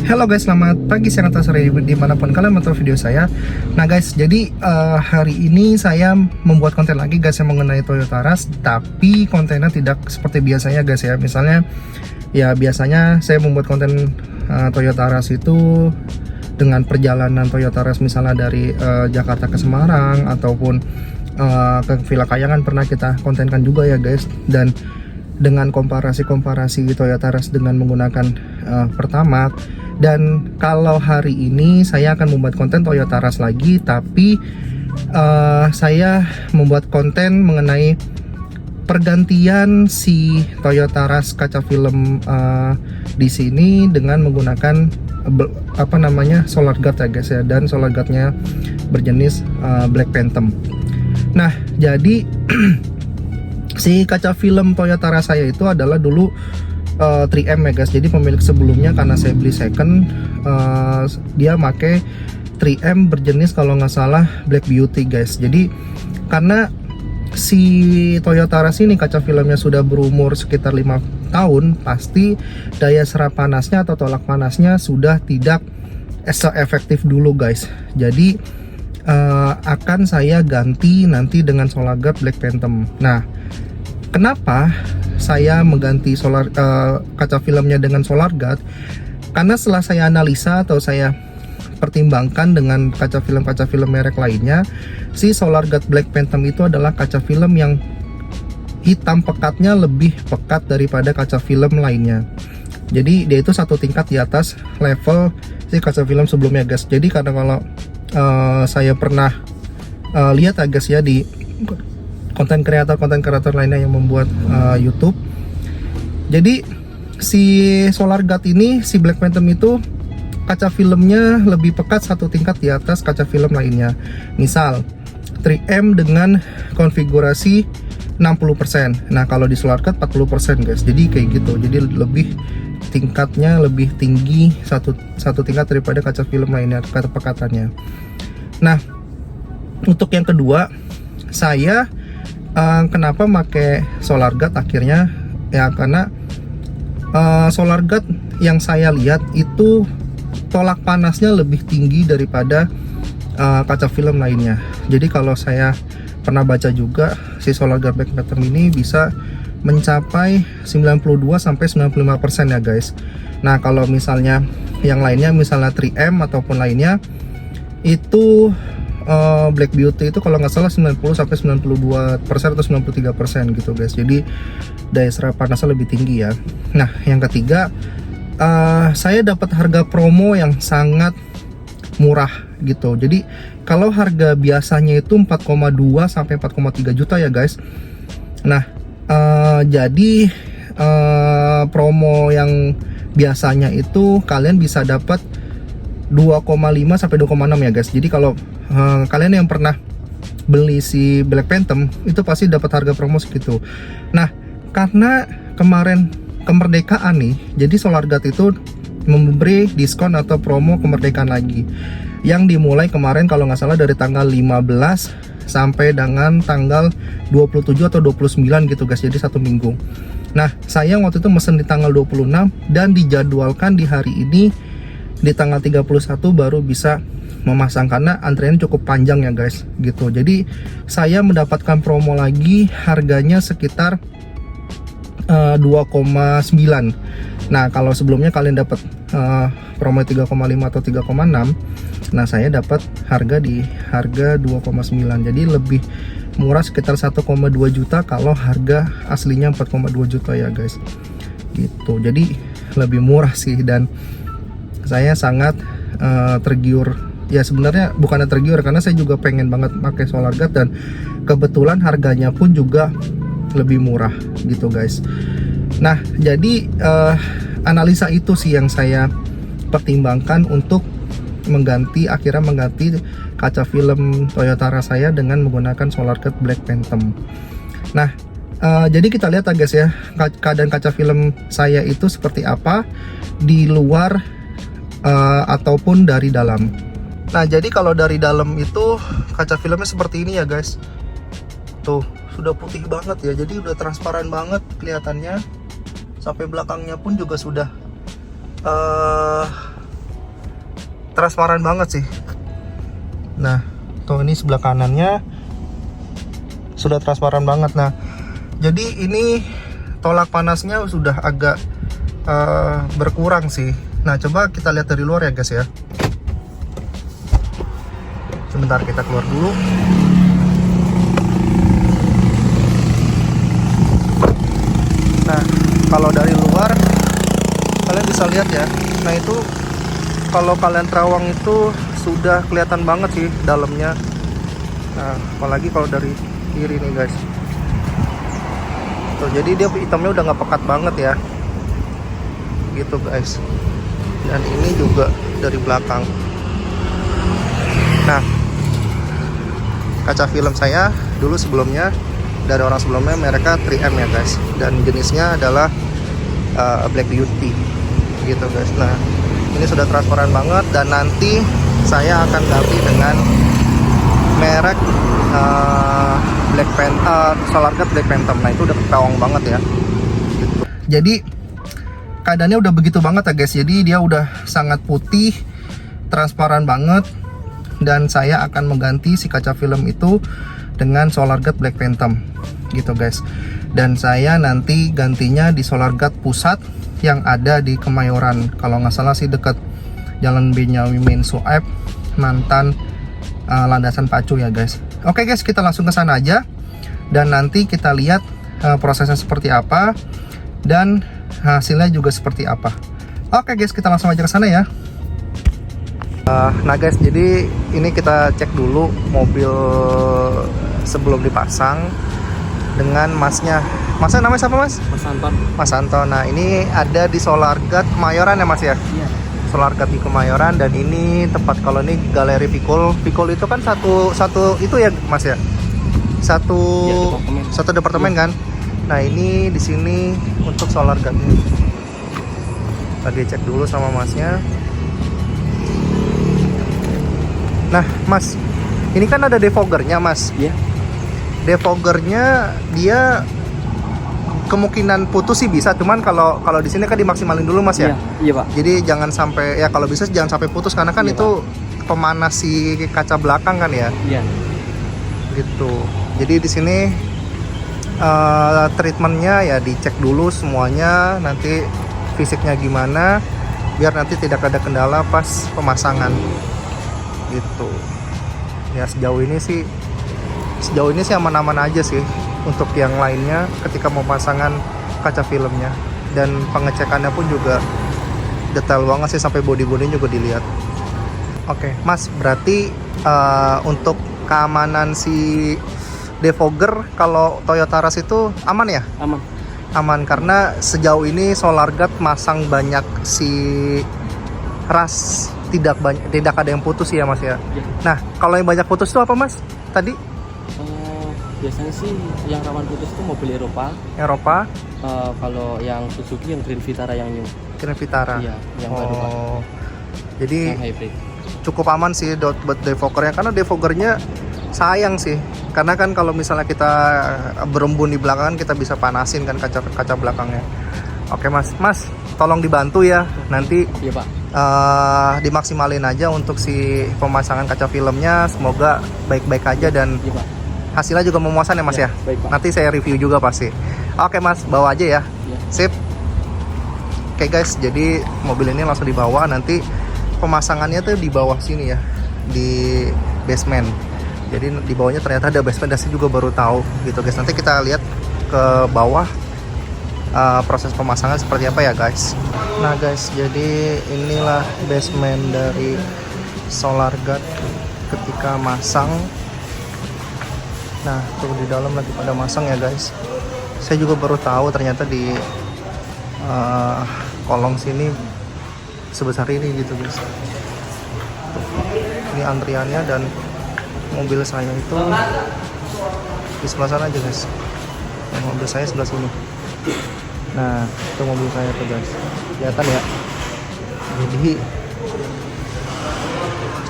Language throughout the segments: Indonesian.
Halo guys, selamat pagi, siang, atau sore dimanapun kalian menonton video saya. Nah guys, jadi hari ini saya membuat konten lagi guys yang mengenai Toyota Rush, tapi kontennya tidak seperti biasanya guys ya. Misalnya ya biasanya saya membuat konten Toyota Rush itu dengan perjalanan Toyota Rush, misalnya dari Jakarta ke Semarang ataupun ke Villa Kayangan pernah kita kontenkan juga ya guys. Dan dengan komparasi Toyota Rush dengan menggunakan Pertamax. Dan kalau hari ini saya akan membuat konten Toyota Rush lagi, tapi saya membuat konten mengenai pergantian si Toyota Rush kaca film di sini dengan menggunakan solar guard ya guys ya, dan solar guardnya berjenis Black Phantom. Nah jadi si kaca film Toyota Rush saya itu adalah dulu 3M ya guys. Jadi pemilik sebelumnya, karena saya beli second, dia pakai 3M berjenis kalau nggak salah Black Beauty guys. Jadi karena si Toyota Rush ini kaca filmnya sudah berumur sekitar 5 tahun, pasti daya serap panasnya atau tolak panasnya sudah tidak se-efektif dulu guys. Jadi akan saya ganti nanti dengan solar guard Black Phantom. Nah, kenapa saya mengganti kaca filmnya dengan solar guard? Karena setelah saya analisa atau saya pertimbangkan dengan kaca film merek lainnya, si solar guard Black Phantom itu adalah kaca film yang hitam pekatnya lebih pekat daripada kaca film lainnya. Jadi dia itu satu tingkat di atas level si kaca film sebelumnya guys. Jadi karena kalau saya pernah lihat ya guys ya di konten kreator lainnya yang membuat YouTube. Jadi si solar guard ini, si Black Phantom itu kaca filmnya lebih pekat satu tingkat di atas kaca film lainnya. Misal 3M dengan konfigurasi 60%. Nah kalau di solar guard 40% guys. Jadi kayak gitu. Jadi lebih tingkatnya lebih tinggi satu tingkat daripada kaca film lainnya, kata pekatannya. Nah untuk yang kedua, saya kenapa pakai solar guard akhirnya ya, karena solar guard yang saya lihat itu tolak panasnya lebih tinggi daripada kaca film lainnya. Jadi kalau saya pernah baca juga, si solar guard Black Phantom ini bisa mencapai 92-95% ya guys. Nah kalau misalnya yang lainnya, misalnya 3M ataupun lainnya, itu Black Beauty itu kalau nggak salah 90-92% atau 93% gitu guys. Jadi daya serap panasnya lebih tinggi ya. Nah yang ketiga, saya dapat harga promo yang sangat murah gitu. Jadi kalau harga biasanya itu 4,2 sampai 4,3 juta ya guys. Nah jadi promo yang biasanya itu kalian bisa dapat 2,5 sampai 2,6 ya guys. Jadi kalau kalian yang pernah beli si Black Phantom itu pasti dapat harga promo segitu. Nah karena kemarin kemerdekaan nih, jadi solar guard itu memberi diskon atau promo kemerdekaan lagi, yang dimulai kemarin kalau nggak salah dari tanggal 15 sampai dengan tanggal 27 atau 29 gitu guys. Jadi satu minggu. Nah saya waktu itu mesen di tanggal 26 dan dijadwalkan di hari ini di tanggal 31 baru bisa memasang, karena antriannya cukup panjang ya guys gitu. Jadi saya mendapatkan promo lagi, harganya sekitar 2,9. Nah, kalau sebelumnya kalian dapat promo 3,5 atau 3,6, nah saya dapat harga di harga 2,9. Jadi lebih murah sekitar 1,2 juta kalau harga aslinya 4,2 juta ya guys. Gitu. Jadi lebih murah sih, dan saya sangat tergiur. Ya sebenarnya bukannya tergiur, karena saya juga pengen banget pakai solar guard, dan kebetulan harganya pun juga lebih murah gitu guys. Nah, jadi analisa itu sih yang saya pertimbangkan untuk akhirnya mengganti kaca film Toyota Rush saya dengan menggunakan solar guard Black Phantom. Nah, jadi kita lihat guys ya, keadaan kaca film saya itu seperti apa di luar ataupun dari dalam. Nah, jadi kalau dari dalam itu kaca filmnya seperti ini ya guys. Tuh, sudah putih banget ya, jadi udah transparan banget kelihatannya. Sampai belakangnya pun juga sudah transparan banget sih. Nah, tuh ini sebelah kanannya sudah transparan banget. Nah, jadi ini tolak panasnya sudah agak berkurang sih. Nah, coba kita lihat dari luar ya guys ya. Sebentar, kita keluar dulu. Nah, kalau dari luar kalian bisa lihat ya. Nah, itu kalau kalian terawang itu sudah kelihatan banget sih dalamnya. Nah, apalagi kalau dari kiri nih guys. Tuh, jadi dia hitamnya udah nggak pekat banget ya. Gitu guys. Dan ini juga dari belakang. Nah, kaca film saya dulu sebelumnya dari orang sebelumnya mereka 3M ya guys, dan jenisnya adalah Black Beauty gitu guys. Nah, ini sudah transparan banget, dan nanti saya akan ganti dengan merek Black Phantom, Solar Guard Black Phantom. Nah, itu udah ketawang banget ya gitu. Jadi keadaannya udah begitu banget ya guys, jadi dia udah sangat putih, transparan banget, dan saya akan mengganti si kaca film itu dengan Solar Guard Black Phantom gitu guys. Dan saya nanti gantinya di Solar Guard pusat yang ada di Kemayoran, kalau nggak salah sih dekat Jalan Benyamin Sueb, mantan landasan pacu ya guys. Oke guys, kita langsung ke sana aja, dan nanti kita lihat prosesnya seperti apa dan hasilnya juga seperti apa. Oke guys, kita langsung aja ke sana ya. Nah guys, jadi ini kita cek dulu mobil sebelum dipasang dengan masnya. Masnya namanya siapa mas? Mas Anton. Mas Anton. Nah, ini ada di Solar Guard Kemayoran ya mas ya? Iya. Solar Guard di Kemayoran, dan ini tempat, kalau ini Galeri Pikul. Pikul itu kan satu itu ya mas ya? Satu departemen kan? Nah, ini di sini untuk Solar Guard ini. Tadi cek dulu sama masnya. Nah mas, ini kan ada defoggernya mas. Iya. Defoggernya dia kemungkinan putus sih bisa, cuman kalau di sini kan dimaksimalin dulu mas ya. Iya pak. Jadi jangan sampai, ya kalau bisa jangan sampai putus, karena kan iya, itu pak, pemanas si kaca belakang kan ya. Iya. Gitu. Jadi di sini treatmentnya ya dicek dulu semuanya, nanti fisiknya gimana, biar nanti tidak ada kendala pas pemasangan. Gitu ya. Sejauh ini sih aman-aman aja sih untuk yang lainnya ketika mau pasangan kaca filmnya, dan pengecekannya pun juga detail banget sih, sampai body-body juga dilihat. Oke mas, berarti untuk keamanan si defogger kalau Toyota Rush itu aman ya? Aman, karena sejauh ini Solar Guard masang banyak si Rush, tidak ada yang putus ya mas ya. Nah, kalau yang banyak putus itu apa mas tadi? Biasanya sih yang rawan putus itu mobil Eropa. Kalau yang Suzuki yang Grand Vitara yang new. Grand Vitara. Iya, yang baru pak. Jadi yang hybrid. Cukup aman sih buat defoggernya, karena defoggernya sayang sih, karena kan kalau misalnya kita berembun di belakang kita bisa panasin kan kaca belakangnya. Oke mas, tolong dibantu ya nanti. Iya pak. Dimaksimalin aja untuk si pemasangan kaca filmnya, semoga baik-baik aja dan iya, pak, hasilnya juga memuaskan ya mas ya. Baik, pak. Nanti saya review juga pasti. Oke mas, bawa aja ya. Sip. Oke guys, jadi mobil ini langsung dibawa. Nanti pemasangannya tuh di bawah sini ya, di basement. Jadi di bawahnya ternyata ada basement, dan saya juga baru tahu gitu guys. Nanti kita lihat ke bawah proses pemasangan seperti apa ya guys. Nah guys, jadi inilah basement dari solar guard ketika masang. Nah tuh di dalam lagi pada masang ya guys. Saya juga baru tahu ternyata di kolong sini sebesar ini gitu guys. Ini antriannya, dan mobil saya itu di sebelah sana aja guys. Dan mobil saya sebelah sini. Nah itu mobil saya tuh guys, kelihatan ya. Jadi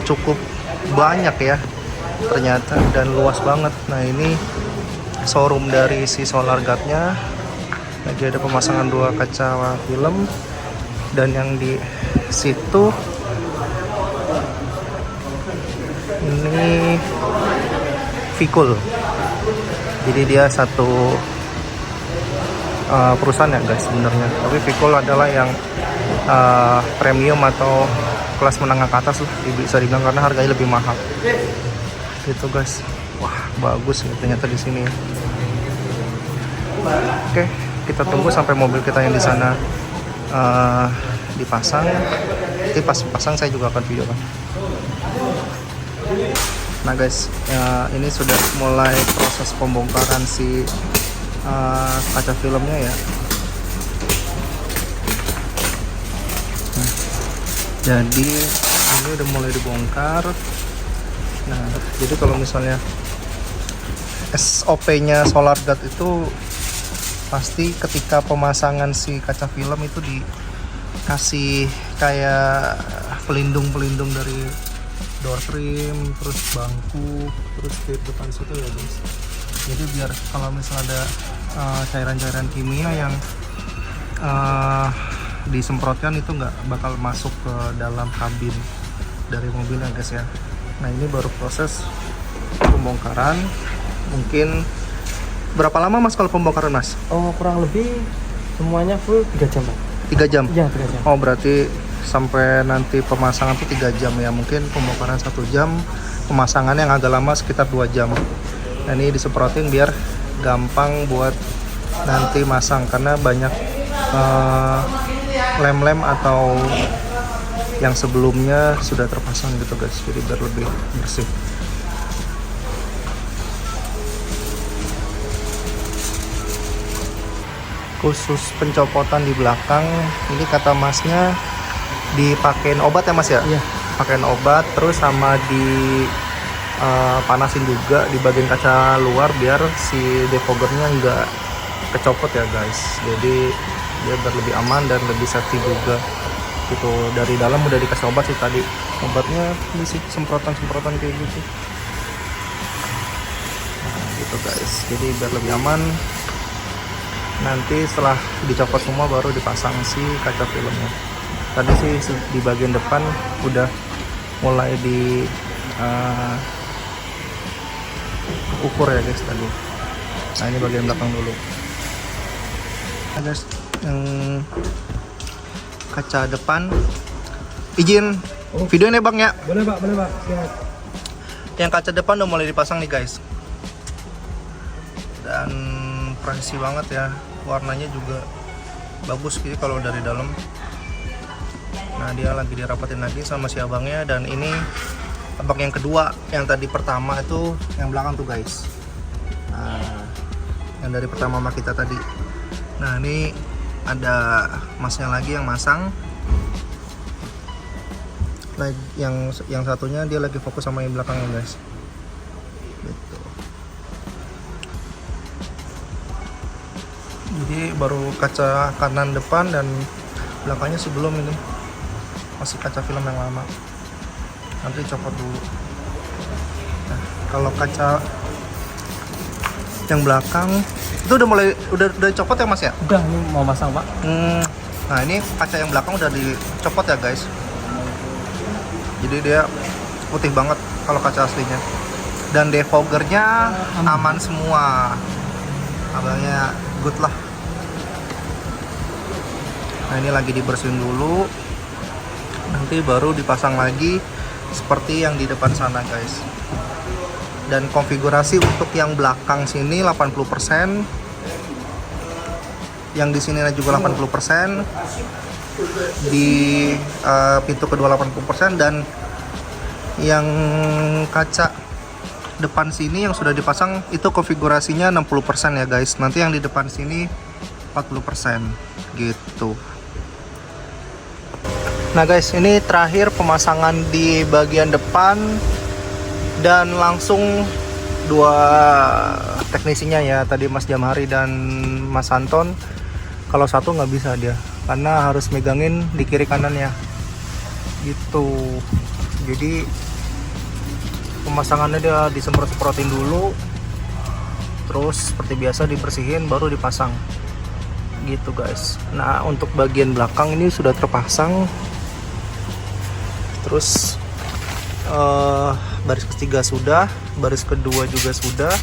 cukup banyak ya ternyata, dan luas banget. Nah ini showroom dari si solar guardnya. Lagi ada pemasangan 2 kaca film, dan yang di situ ini Vicul. Jadi dia satu perusahaan ya guys sebenarnya, tapi Vicul adalah yang premium atau kelas menengah ke atas lah bisa dibilang, karena harganya lebih mahal gitu guys. Wah bagus ya ternyata di sini. Oke, kita tunggu sampai mobil kita yang di sana dipasang. Nanti pas pasang saya juga akan video kan. Nah guys, ini sudah mulai proses pembongkaran si kaca filmnya ya. Nah, jadi ini udah mulai dibongkar. Nah jadi kalau misalnya SOP-nya solar guard itu pasti ketika pemasangan si kaca film itu dikasih kayak pelindung-pelindung dari door trim, terus bangku, terus di depan situ ya guys. Jadi biar kalau misalnya ada cairan-cairan kimia yang disemprotkan itu nggak bakal masuk ke dalam kabin dari mobilnya guys ya. Nah ini baru proses pembongkaran. Mungkin berapa lama mas kalau pembongkaran mas? Oh kurang lebih semuanya full 3 jam Pak. 3 jam? Iya 3 jam. Oh berarti sampai nanti pemasangan tuh 3 jam ya. Mungkin pembongkaran 1 jam, pemasangannya yang agak lama sekitar 2 jam. Nah ini disemprotin biar gampang buat nanti masang, karena banyak lem-lem atau yang sebelumnya sudah terpasang gitu guys, jadi biar lebih bersih. Khusus pencopotan di belakang ini kata masnya dipakein obat ya mas ya? Iya. Pakein obat, terus sama di panasin juga di bagian kaca luar biar si defoggernya nggak kecopot ya guys. Jadi dia biar lebih aman dan lebih safety juga gitu. Dari dalam udah dikasih obat sih tadi, obatnya isi semprotan kayak gitu. Nah, gitu guys, jadi biar lebih aman. Nanti setelah dicopot semua baru dipasang si kaca filmnya. Tadi sih di bagian depan udah mulai di ukur ya guys tadi. Nah ini bagian belakang dulu. Nah guys, yang kaca depan izin video ini bang ya. Boleh Pak, boleh Pak. Siap. Yang kaca depan udah mulai dipasang nih guys, dan presisi banget ya, warnanya juga bagus gitu kalau dari dalam. Nah dia lagi dirapatin lagi sama si abangnya, dan ini abang yang kedua. Yang tadi pertama itu yang belakang tuh guys. Nah yang dari pertama sama kita tadi. Nah ini ada masnya lagi yang masang. Yang satunya dia lagi fokus sama yang belakangnya guys. Gitu. Jadi baru kaca kanan depan, dan belakangnya sih belum, ini masih kaca film yang lama. Nanti copot dulu. Nah, kalau kaca yang belakang itu udah copot ya mas ya? Udah, ini mau masang Pak. Nah ini kaca yang belakang udah dicopot ya guys. Jadi dia putih banget kalau kaca aslinya. Dan defoggernya aman semua. Abangnya good lah. Nah ini lagi dibersihin dulu, nanti baru dipasang lagi seperti yang di depan sana guys. Dan konfigurasi untuk yang belakang sini 80%, yang di sini juga 80%, di pintu kedua 80%, dan yang kaca depan sini yang sudah dipasang itu konfigurasinya 60% ya guys. Nanti yang di depan sini 40% gitu. Nah guys, ini terakhir pemasangan di bagian depan, dan langsung dua teknisinya ya, tadi Mas Jamhari dan Mas Anton. Kalau satu nggak bisa dia, karena harus megangin di kiri kanannya gitu. Jadi pemasangannya dia disemprot-semprotin dulu, terus seperti biasa dibersihin baru dipasang gitu guys. Nah untuk bagian belakang ini sudah terpasang, terus baris ketiga sudah, baris kedua juga sudah,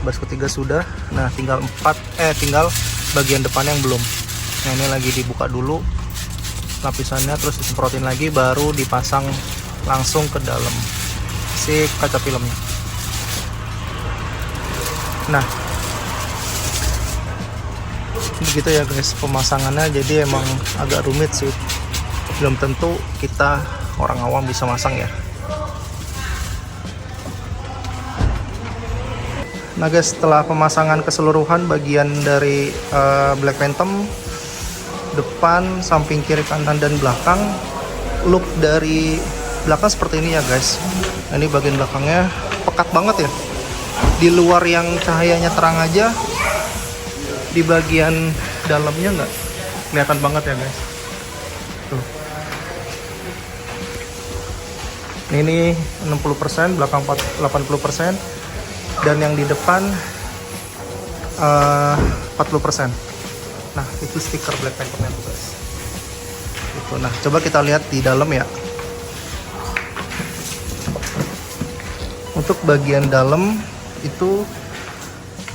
baris ketiga sudah. Nah tinggal tinggal bagian depan yang belum. Nah ini lagi dibuka dulu lapisannya, terus disemprotin lagi baru dipasang langsung ke dalam si kaca filmnya. Nah begitu ya guys pemasangannya. Jadi emang agak rumit sih, belum tentu kita orang awam bisa masang ya. Nah guys, setelah pemasangan keseluruhan bagian dari Black Phantom depan, samping, kiri, kanan, dan belakang, look dari belakang seperti ini ya guys. Nah, ini bagian belakangnya pekat banget ya, di luar yang cahayanya terang aja, di bagian dalamnya nggak kelihatan banget ya guys. Tuh. Ini 60%, belakang 80%, dan yang di depan 40%. Nah itu stiker Black Panther-nya tuh guys. Itu. Nah coba kita lihat di dalam ya. Untuk bagian dalam itu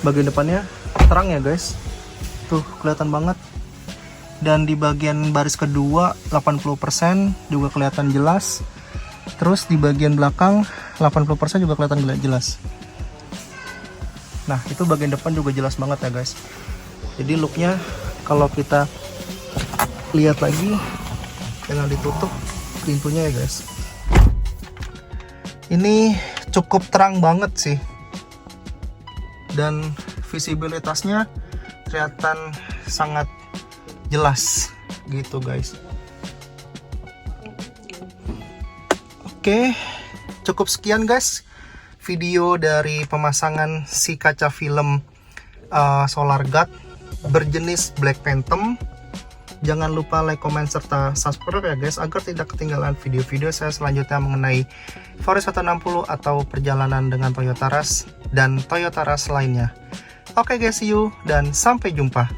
bagian depannya terang ya guys. Tuh kelihatan banget. Dan di bagian baris kedua 80% juga kelihatan jelas. Terus di bagian belakang 80% juga kelihatan jelas. Nah itu bagian depan juga jelas banget ya guys. Jadi looknya kalau kita lihat lagi, tinggal ditutup pintunya ya guys. Ini cukup terang banget sih, dan visibilitasnya kelihatan sangat jelas gitu guys. Oke, cukup sekian guys video dari pemasangan si kaca film Solar Guard berjenis Black Phantom. Jangan lupa like, comment, serta subscribe ya guys, agar tidak ketinggalan video-video saya selanjutnya mengenai Forest 160 atau perjalanan dengan Toyota Rush dan Toyota Rush lainnya. Oke guys, see you dan sampai jumpa.